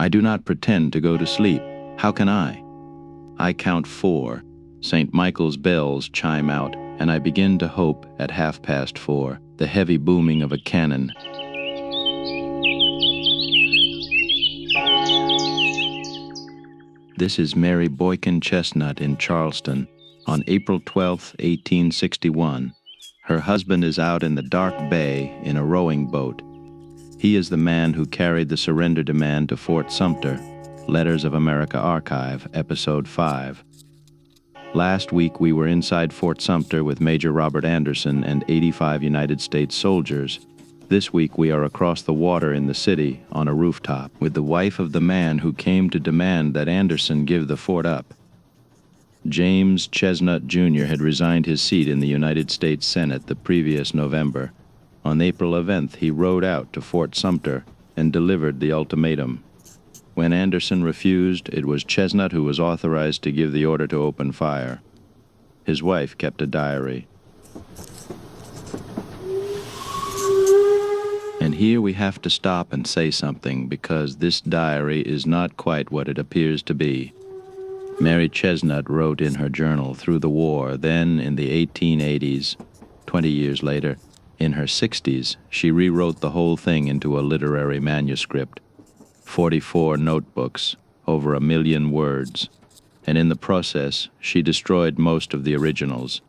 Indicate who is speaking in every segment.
Speaker 1: I do not pretend to go to sleep. How can I? I count 4. St. Michael's bells chime out, and I begin to hope at 4:30, the heavy booming of a cannon. This is Mary Boykin Chesnut in Charleston on April 12, 1861. Her husband is out in the dark bay in a rowing boat. He is the man who carried the surrender demand to Fort Sumter, Letters of America Archive, Episode 5. Last week we were inside Fort Sumter with Major Robert Anderson and 85 United States soldiers. This week we are across the water in the city on a rooftop with the wife of the man who came to demand that Anderson give the fort up. James Chesnut Jr. had resigned his seat in the United States Senate the previous November. On April 11th, he rode out to Fort Sumter and delivered the ultimatum. When Anderson refused, it was Chesnut who was authorized to give the order to open fire. His wife kept a diary. And here we have to stop and say something, because this diary is not quite what it appears to be. Mary Chesnut wrote in her journal through the war, then in the 1880s, 20 years later, in her 60s, she rewrote the whole thing into a literary manuscript. 44 notebooks, over 1 million words, and in the process, she destroyed most of the originals.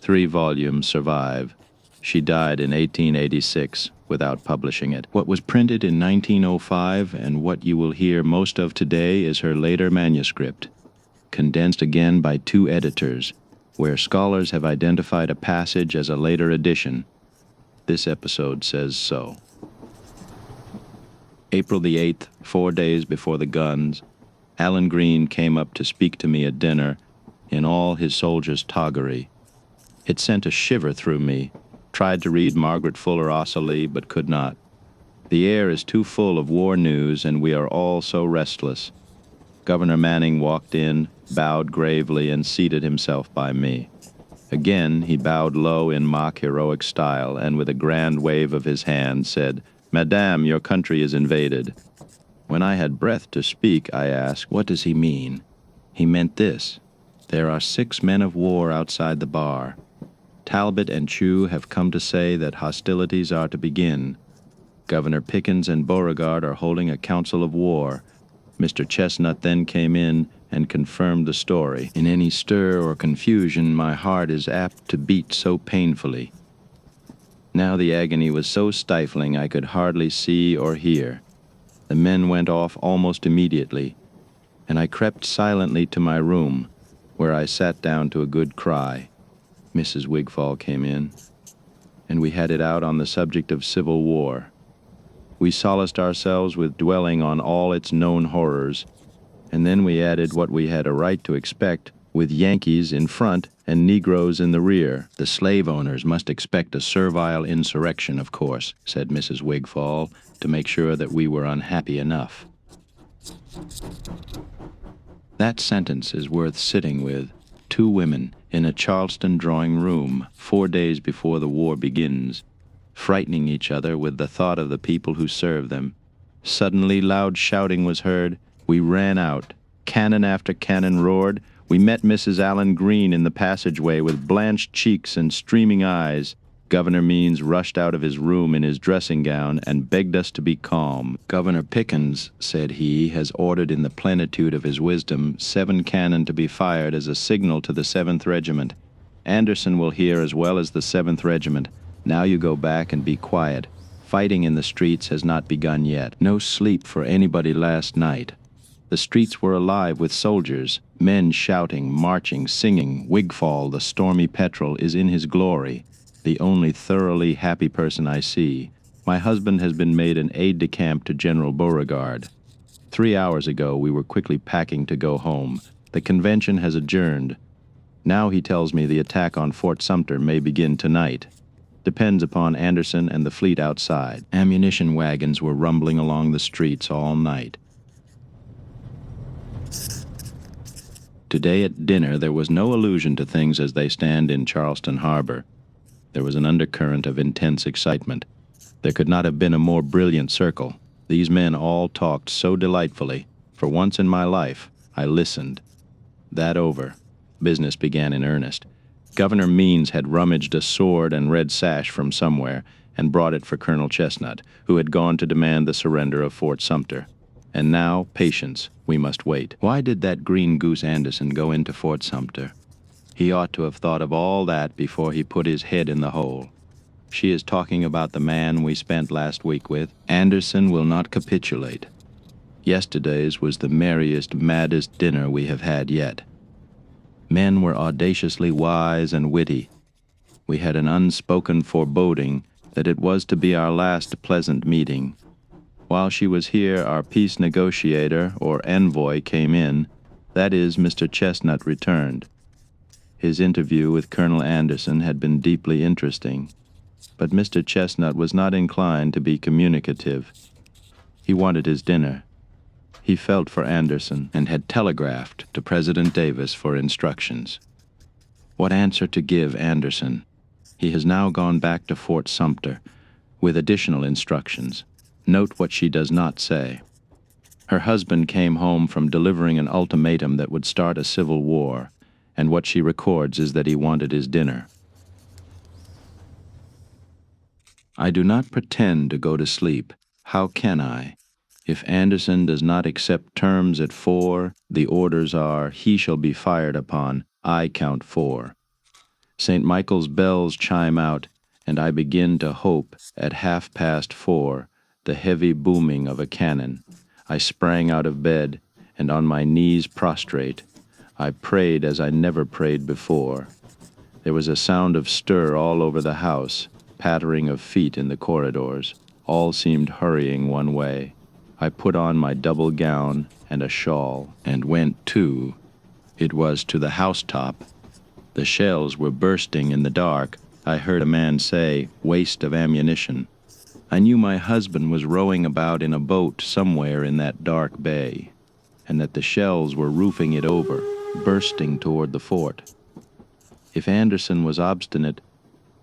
Speaker 1: 3 volumes survive. She died in 1886 without publishing it. What was printed in 1905 and what you will hear most of today is her later manuscript, condensed again by 2 editors, where scholars have identified a passage as a later edition. This episode says so. April the 8th, 4 days before the guns, Alan Green came up to speak to me at dinner in all his soldier's toggery. It sent a shiver through me. Tried to read Margaret Fuller Ossoli, but could not. The air is too full of war news, and we are all so restless. Governor Manning walked in, bowed gravely, and seated himself by me. Again, he bowed low in mock heroic style, and with a grand wave of his hand said, "Madame, your country is invaded." When I had breath to speak, I asked, "What does he mean?" He meant this: there are 6 men of war outside the bar. Talbot and Chew have come to say that hostilities are to begin. Governor Pickens and Beauregard are holding a council of war. Mr. Chesnut then came in and confirmed the story. In any stir or confusion, my heart is apt to beat so painfully. Now the agony was so stifling I could hardly see or hear. The men went off almost immediately, and I crept silently to my room, where I sat down to a good cry. Mrs. Wigfall came in, and we had it out on the subject of civil war. We solaced ourselves with dwelling on all its known horrors, and then we added what we had a right to expect, with Yankees in front and Negroes in the rear. "The slave owners must expect a servile insurrection, of course," said Mrs. Wigfall, to make sure that we were unhappy enough. That sentence is worth sitting with. 2 women in a Charleston drawing room 4 days before the war begins, frightening each other with the thought of the people who serve them. Suddenly loud shouting was heard. We ran out. Cannon after cannon roared. We met Mrs. Alan Green in the passageway with blanched cheeks and streaming eyes. Governor Means rushed out of his room in his dressing gown and begged us to be calm. "Governor Pickens," said he, "has ordered in the plenitude of his wisdom 7 cannon to be fired as a signal to the 7th Regiment. Anderson will hear as well as the 7th Regiment. Now you go back and be quiet. Fighting in the streets has not begun yet. No sleep for anybody last night. The streets were alive with soldiers, men shouting, marching, singing. Wigfall, the stormy petrel, is in his glory. The only thoroughly happy person I see. My husband has been made an aide-de-camp to General Beauregard. 3 hours ago we were quickly packing to go home. The convention has adjourned. Now he tells me the attack on Fort Sumter may begin tonight. Depends upon Anderson and the fleet outside. Ammunition wagons were rumbling along the streets all night. Today at dinner there was no allusion to things as they stand in Charleston Harbor. There was an undercurrent of intense excitement. There could not have been a more brilliant circle. These men all talked so delightfully. For once in my life, I listened. That over, business began in earnest. Governor Means had rummaged a sword and red sash from somewhere and brought it for Colonel Chesnut, who had gone to demand the surrender of Fort Sumter. And now, patience, we must wait. Why did that green goose Anderson go into Fort Sumter? He ought to have thought of all that before he put his head in the hole. She is talking about the man we spent last week with. Anderson will not capitulate. Yesterday's was the merriest, maddest dinner we have had yet. Men were audaciously wise and witty. We had an unspoken foreboding that it was to be our last pleasant meeting. While she was here, our peace negotiator, or envoy, came in. That is, Mr. Chesnut returned. His interview with Colonel Anderson had been deeply interesting, but Mr. Chesnut was not inclined to be communicative. He wanted his dinner. He felt for Anderson and had telegraphed to President Davis for instructions. What answer to give Anderson? He has now gone back to Fort Sumter with additional instructions. Note what she does not say. Her husband came home from delivering an ultimatum that would start a civil war, and what she records is that he wanted his dinner. I do not pretend to go to sleep. How can I? If Anderson does not accept terms at 4, the orders are, he shall be fired upon. I count 4. St. Michael's bells chime out, and I begin to hope at 4:30 the heavy booming of a cannon. I sprang out of bed, and on my knees prostrate, I prayed as I never prayed before. There was a sound of stir all over the house, pattering of feet in the corridors. All seemed hurrying one way. I put on my double gown and a shawl and went to. It was to the housetop. The shells were bursting in the dark. I heard a man say, "Waste of ammunition." I knew my husband was rowing about in a boat somewhere in that dark bay, and that the shells were roofing it over, bursting toward the fort. If Anderson was obstinate,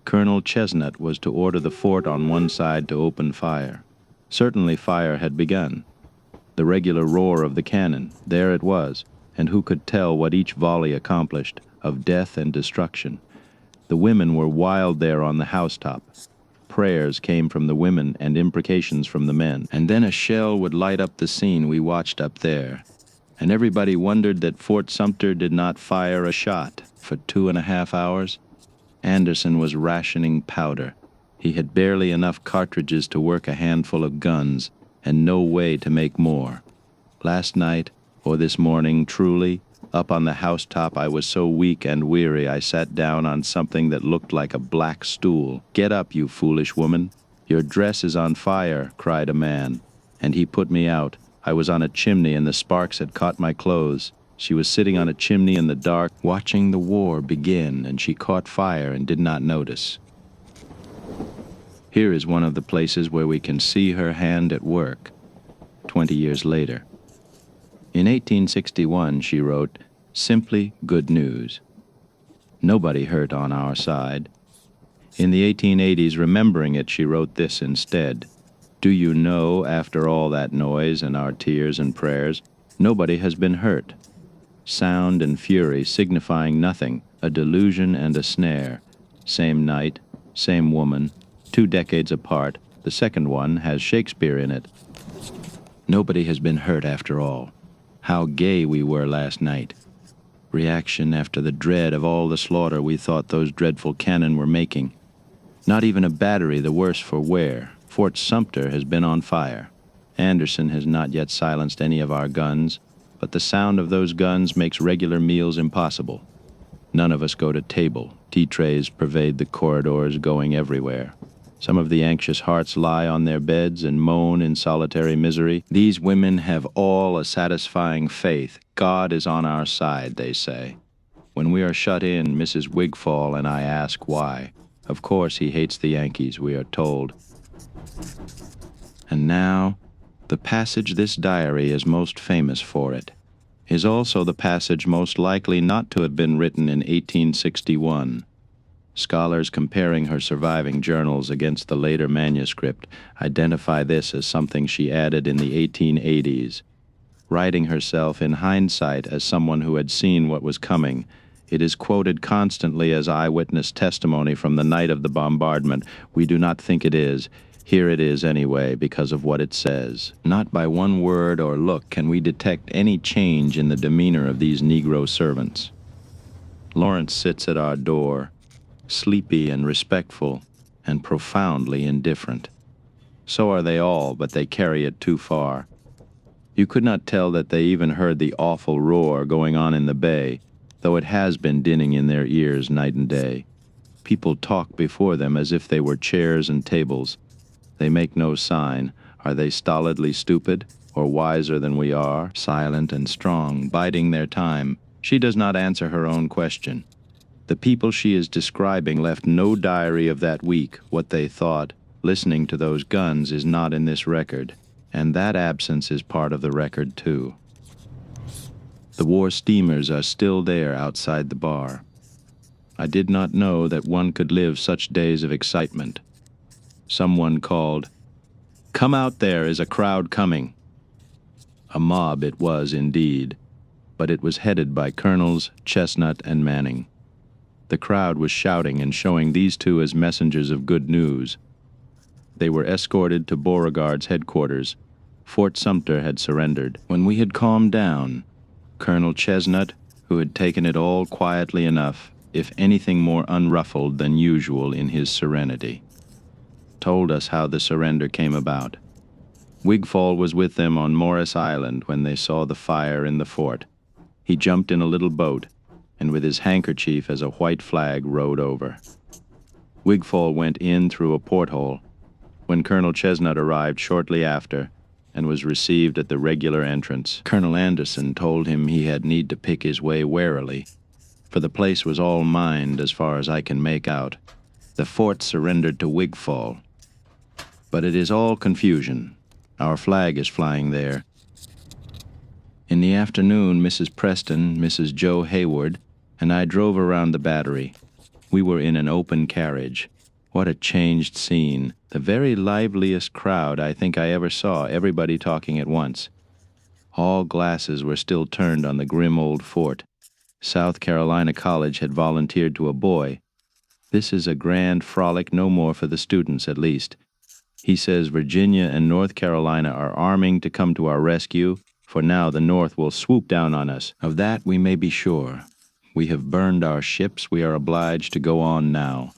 Speaker 1: Colonel Chesnut was to order the fort on one side to open fire. Certainly fire had begun. The regular roar of the cannon, there it was, and who could tell what each volley accomplished, of death and destruction. The women were wild there on the housetop. Prayers came from the women and imprecations from the men. And then a shell would light up the scene we watched up there. And everybody wondered that Fort Sumter did not fire a shot for 2.5 hours. Anderson was rationing powder. He had barely enough cartridges to work a handful of guns, and no way to make more. Last night, or this morning, truly, up on the housetop I was so weak and weary I sat down on something that looked like a black stool. "Get up, you foolish woman. Your dress is on fire," cried a man, and he put me out. I was on a chimney and the sparks had caught my clothes. She was sitting on a chimney in the dark, watching the war begin, and she caught fire and did not notice. Here is one of the places where we can see her hand at work, 20 years later. In 1861, she wrote, "Simply good news. Nobody hurt on our side." In the 1880s, remembering it, she wrote this instead, "Do you know, after all that noise and our tears and prayers, nobody has been hurt. Sound and fury signifying nothing, a delusion and a snare. Same night, same woman, 2 decades apart, the second one has Shakespeare in it. Nobody has been hurt after all. How gay we were last night. Reaction after the dread of all the slaughter we thought those dreadful cannon were making. Not even a battery the worse for wear. Fort Sumter has been on fire. Anderson has not yet silenced any of our guns, but the sound of those guns makes regular meals impossible. None of us go to table. Tea trays pervade the corridors, going everywhere. Some of the anxious hearts lie on their beds and moan in solitary misery. These women have all a satisfying faith. God is on our side, they say. When we are shut in, Mrs. Wigfall and I ask why. Of course he hates the Yankees, we are told. And now, the passage this diary is most famous for it is also the passage most likely not to have been written in 1861. Scholars comparing her surviving journals against the later manuscript identify this as something she added in the 1880s. Writing herself in hindsight as someone who had seen what was coming, it is quoted constantly as eyewitness testimony from the night of the bombardment. We do not think it is. Here it is anyway, because of what it says. Not by one word or look can we detect any change in the demeanor of these Negro servants. Lawrence sits at our door, sleepy and respectful, and profoundly indifferent. So are they all, but they carry it too far. You could not tell that they even heard the awful roar going on in the bay, though it has been dinning in their ears night and day. People talk before them as if they were chairs and tables. They make no sign. Are they stolidly stupid, or wiser than we are, silent and strong, biding their time? She does not answer her own question. The people she is describing left no diary of that week. What they thought, listening to those guns, is not in this record, and that absence is part of the record too. The war steamers are still there outside the bar. I did not know that one could live such days of excitement. Someone called, "Come out, there is a crowd coming." A mob it was indeed, but it was headed by Colonels Chesnut and Manning. The crowd was shouting and showing these two as messengers of good news. They were escorted to Beauregard's headquarters. Fort Sumter had surrendered. When we had calmed down, Colonel Chesnut, who had taken it all quietly enough, if anything more unruffled than usual in his serenity, told us how the surrender came about. Wigfall was with them on Morris Island when they saw the fire in the fort. He jumped in a little boat, and with his handkerchief as a white flag rowed over. Wigfall went in through a porthole. When Colonel Chesnut arrived shortly after, and was received at the regular entrance, Colonel Anderson told him he had need to pick his way warily, for the place was all mined as far as I can make out. The fort surrendered to Wigfall. But it is all confusion. Our flag is flying there. In the afternoon, Mrs. Preston, Mrs. Joe Hayward, and I drove around the battery. We were in an open carriage. What a changed scene. The very liveliest crowd I think I ever saw, everybody talking at once. All glasses were still turned on the grim old fort. South Carolina College had volunteered to a boy. This is a grand frolic, no more for the students at least. He says Virginia and North Carolina are arming to come to our rescue, for now the North will swoop down on us. Of that we may be sure. We have burned our ships. We are obliged to go on now.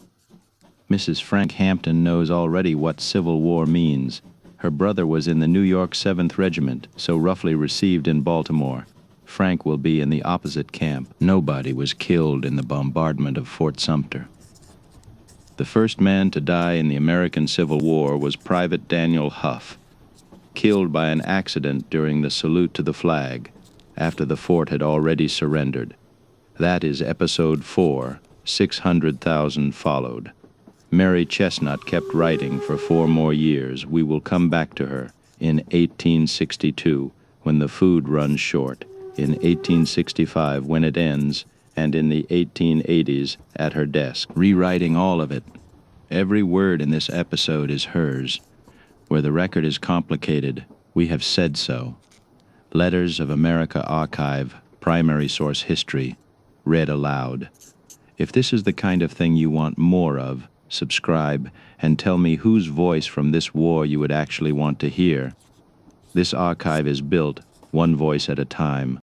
Speaker 1: Mrs. Frank Hampton knows already what Civil War means. Her brother was in the New York 7th Regiment, so roughly received in Baltimore. Frank will be in the opposite camp. Nobody was killed in the bombardment of Fort Sumter. The first man to die in the American Civil War was Private Daniel Huff, killed by an accident during the salute to the flag, after the fort had already surrendered. That is episode 4, 600,000 followed. Mary Chesnut kept writing for 4 more years. We will come back to her in 1862, when the food runs short, in 1865, when it ends, and in the 1880s at her desk, rewriting all of it. Every word in this episode is hers. Where the record is complicated, we have said so. Letters of America Archive, primary source history, read aloud. If this is the kind of thing you want more of, subscribe and tell me whose voice from this war you would actually want to hear. This archive is built, one voice at a time,